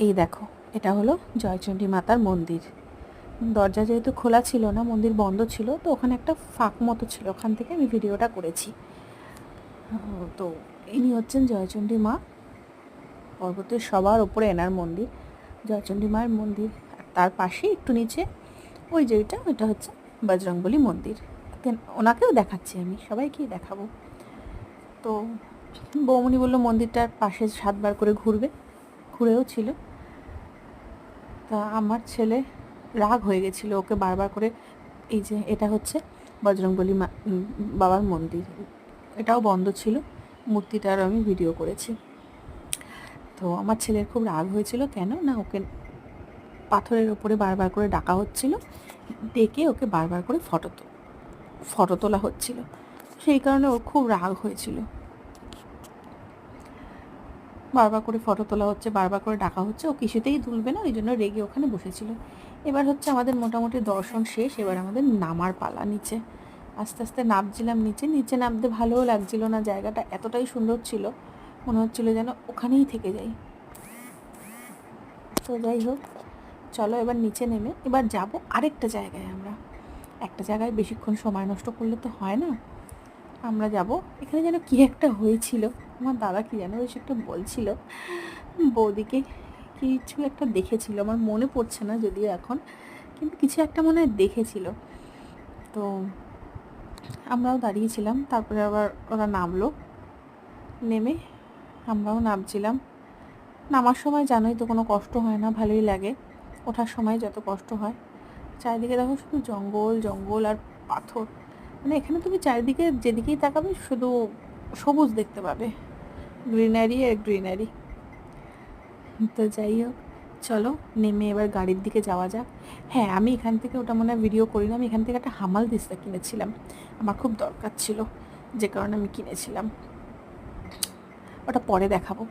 এই দেখো, এটা হলো জয়চণ্ডী মাতার মন্দির। দরজা যেহেতু খোলা ছিল না, মন্দির বন্ধ ছিল, তো ওখানে একটা ফাঁক মতো ছিল, ওখান থেকে আমি ভিডিওটা করেছি। তো ইনি হচ্ছেন জয়চণ্ডী মা, পর্বতের সবার ওপরে এনার মন্দির, জয়চণ্ডী মায়ের মন্দির। আর তার পাশে একটু নিচে ওই যে ওইটা হচ্ছে বজরংবলী মন্দির। ওনাকেও দেখাচ্ছি, আমি সবাইকেই দেখাবো। তো বৌমনি বললো মন্দিরটার পাশে 7বার করে ঘুরবে, ঘুরেও ছিল। তা আমার ছেলে রাগ হয়ে গেছিলো, ওকে বারবার করে, এই যে এটা হচ্ছে বজরংবলী বাবার মন্দির, এটাও বন্ধ ছিল, মূর্তিটার আমি ভিডিও করেছি। তো আমার ছেলের খুব রাগ হয়েছিল, কেন না ওকে পাথরের ওপরে বারবার করে ডাকা হচ্ছিল, ডেকে ওকে বারবার করে ফটো তোলা হচ্ছিল, সেই কারণে ওর খুব রাগ হয়েছিল। বারবার করে ফটো তোলা হচ্ছে, বারবার করে ডাকা হচ্ছে, ও কিছুতেই তুলবে না, ওই জন্য রেগে ওখানে বসেছিল। এবার হচ্ছে আমাদের মোটামুটি দর্শন শেষ, এবার আমাদের নামার পালা। নিচে আস্তে আস্তে নামছিলাম, নিচে নামতে ভালোও লাগছিল না, জায়গাটা এতটাই সুন্দর ছিল, মনে হচ্ছিল যেন ওখানেই থেকে যাই। তো যাই হোক, চলো এবার নিচে নেমে এবার যাব আরেকটা জায়গায়। আমরা একটা জায়গায় বেশিক্ষণ সময় নষ্ট করলে তো হয় না, আমরা যাব এখানে যেন কী একটা হয়েছিল, আমার দাদা কী যেন বেশ একটা বলছিল, বৌদিকে কিছু একটা দেখেছিল, আমার মনে পড়ছে না যদিও এখন, কিন্তু কিছু একটা মনে হয় দেখেছিল। তো আমরাও দাঁড়িয়েছিলাম, তারপরে আবার ওরা নামলো, নেমে আমরাও নামছিলাম। নামার সময় জানোই তো কোনো কষ্ট হয় না, ভালোই লাগে, ওঠার সময় যত কষ্ট হয়। চারিদিকে দেখো শুধু জঙ্গল জঙ্গল আর পাথর, মানে এখানে তুমি চারিদিকে যেদিকেই তাকাবে শুধু সবুজ দেখতে পাবে, গ্রিনারি আর গ্রিনারি। তো যাই হোক, চলো নেমে এবার গাড়ির দিকে যাওয়া যাক। হ্যাঁ, আমি এখান থেকে, ওটা মনে হয় ভিডিও করি না, আমি এখান থেকে একটা হামাল দিস্তা কিনেছিলাম, আমার খুব দরকার ছিল, যে কারণে আমি কিনেছিলাম, ওটা পরে দেখাবো।